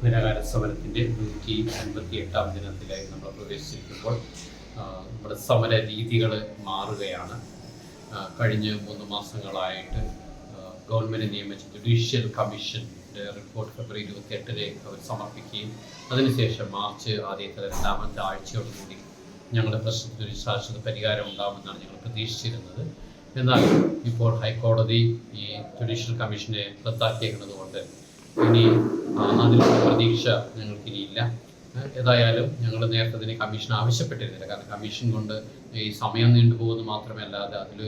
നിരാഹാര സമരത്തിൻ്റെ 158-ാം ദിനത്തിലായി നമ്മൾ പ്രവേശിച്ചിരിക്കുമ്പോൾ നമ്മുടെ സമര രീതികൾ മാറുകയാണ്. കഴിഞ്ഞ 3 മാസങ്ങളായിട്ട് ഗവൺമെൻറ് നിയമിച്ച ജുഡീഷ്യൽ കമ്മീഷൻ്റെ റിപ്പോർട്ട് ഫെബ്രുവരി 28 അവർ സമർപ്പിക്കുകയും അതിനുശേഷം മാർച്ച് ആദ്യത്തെ 2ാമത്തെ ആഴ്ചയോടുകൂടി ഞങ്ങളുടെ പ്രശ്നത്തിന് ശാശ്വത പരിഹാരം ഉണ്ടാകുമെന്നാണ് ഞങ്ങൾ പ്രതീക്ഷിച്ചിരുന്നത്. എന്നാൽ ഇപ്പോൾ ഹൈക്കോടതി ഈ ജുഡീഷ്യൽ കമ്മീഷനെ റദ്ദാക്കിയിരിക്കുന്നത് കൊണ്ട് ഇനി അതിനുള്ള പ്രതീക്ഷ ഞങ്ങൾക്കിനിയില്ല. ഏതായാലും ഞങ്ങൾ നേരത്തെ തന്നെ കമ്മീഷൻ ആവശ്യപ്പെട്ടിരുന്നില്ല. കാരണം കമ്മീഷൻ കൊണ്ട് ഈ സമയം നീണ്ടുപോകുന്നത് മാത്രമല്ലാതെ അതിൽ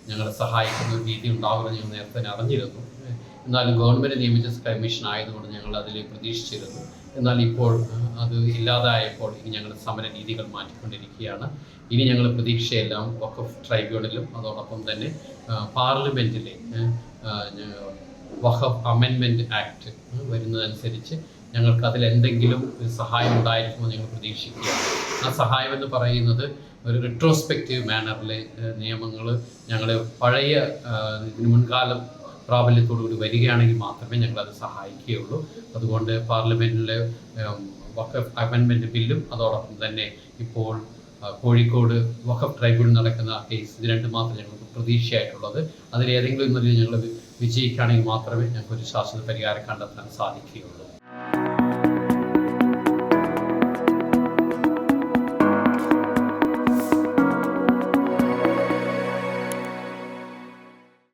ഞങ്ങളെ സഹായിക്കുന്ന ഒരു രീതി ഉണ്ടാകുമെന്ന് ഞങ്ങൾ നേരത്തെ തന്നെ അറിഞ്ഞിരുന്നു. എന്നാലും ഗവൺമെൻറ് നിയമിച്ച കമ്മീഷൻ ആയതുകൊണ്ട് ഞങ്ങൾ അതിൽ പ്രതീക്ഷിച്ചിരുന്നു. എന്നാൽ ഇപ്പോൾ അത് ഇല്ലാതായപ്പോൾ ഇനി ഞങ്ങൾ സമര രീതികൾ മാറ്റിക്കൊണ്ടിരിക്കുകയാണ്. ഇനി ഞങ്ങൾ പ്രതീക്ഷയെല്ലാം വഖഫ് ട്രൈബ്യൂണലും അതോടൊപ്പം തന്നെ പാർലമെൻറ്റിലെ വഖഫ് അമെൻമെൻറ്റ് ആക്ട് വരുന്നതനുസരിച്ച് ഞങ്ങൾക്ക് അതിലെന്തെങ്കിലും ഒരു സഹായം ഉണ്ടായിരിക്കുമെന്ന് ഞങ്ങൾ പ്രതീക്ഷിക്കുകയാണ്. ആ സഹായം എന്ന് പറയുന്നത് ഒരു റിട്രോസ്പെക്റ്റീവ് മാനറിലെ നിയമങ്ങൾ ഞങ്ങൾ പഴയ ഇതിന് മുൻകാലം പ്രാബല്യത്തോടുകൂടി വരികയാണെങ്കിൽ മാത്രമേ ഞങ്ങളത് സഹായിക്കുകയുള്ളൂ. അതുകൊണ്ട് പാർലമെൻറ്റിലെ വഖഫ് അമെൻമെൻറ്റ് ബില്ലും അതോടൊപ്പം തന്നെ ഇപ്പോൾ കോഴിക്കോട് വഖഫ് ട്രൈബ്യൂണൽ നടക്കുന്ന കേസ്, ഇത് രണ്ടും മാത്രമേ ഞങ്ങൾക്ക് പ്രതീക്ഷയായിട്ടുള്ളത്. അതിലേതെങ്കിലും ഒന്നിൽ ഞങ്ങൾ വിജയിക്കുകയാണെങ്കിൽ മാത്രമേ ഞങ്ങൾക്കൊരു ശാശ്വത പരിഹാരം കണ്ടെത്താൻ സാധിക്കുകയുള്ളൂ.